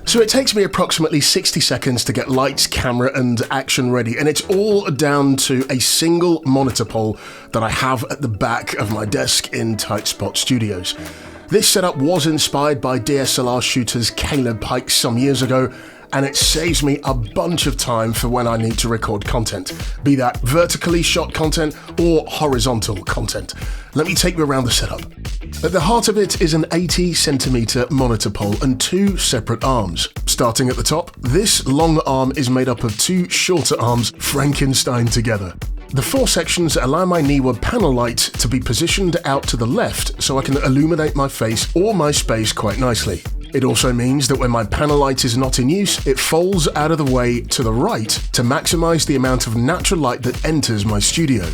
So it takes me approximately 60 seconds to get lights, camera and action ready, and it's all down to a single monitor pole that I have at the back of my desk in Tightspot Studios. This setup was inspired by DSLR shooters Caleb Pike some years ago, and it saves me a bunch of time for when I need to record content, be that vertically shot content or horizontal content. Let me take you around the setup. At the heart of it is an 80cm monitor pole and two separate arms. Starting at the top, this long arm is made up of two shorter arms Frankenstein together. The four sections allow my Neewer panel light to be positioned out to the left so I can illuminate my face or my space quite nicely. It also means that when my panel light is not in use, it folds out of the way to the right to maximize the amount of natural light that enters my studio.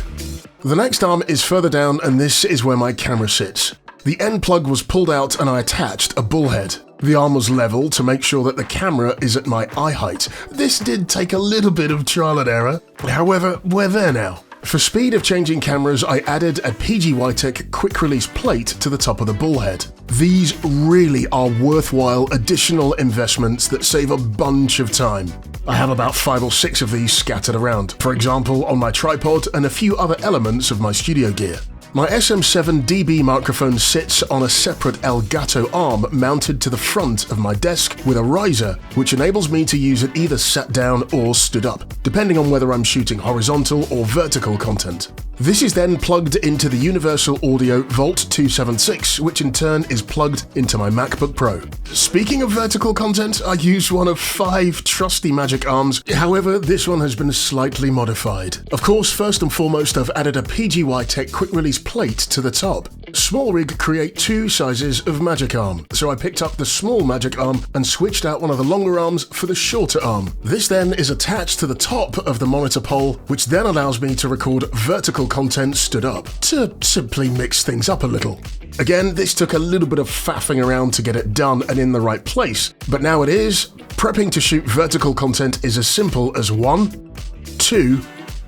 The next arm is further down, and this is where my camera sits. The end plug was pulled out and I attached a bullhead. The arm was level to make sure that the camera is at my eye height. This did take a little bit of trial and error. However, we're there now. For speed of changing cameras, I added a PGY-Tech quick release plate to the top of the bullhead. These really are worthwhile additional investments that save a bunch of time. I have about 5 or 6 of these scattered around, for example on my tripod and a few other elements of my studio gear. My SM7 DB microphone sits on a separate Elgato arm mounted to the front of my desk with a riser, which enables me to use it either sat down or stood up, depending on whether I'm shooting horizontal or vertical content. This is then plugged into the Universal Audio Volt 276, which in turn is plugged into my MacBook Pro. Speaking of vertical content, I use one of 5 trusty Magic arms, however this one has been slightly modified. Of course, first and foremost I've added a PGY-Tech quick release plate to the top. SmallRig create 2 sizes of Magic arm, so I picked up the small Magic arm and switched out one of the longer arms for the shorter arm. This then is attached to the top of the monitor pole, which then allows me to record vertical content stood up, to simply mix things up a little. Again, this took a little bit of faffing around to get it done and in the right place, but now it is. Prepping to shoot vertical content is as simple as 1, 2,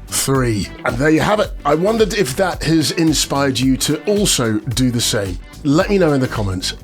3. And there you have it. I wondered if that has inspired you to also do the same. Let me know in the comments.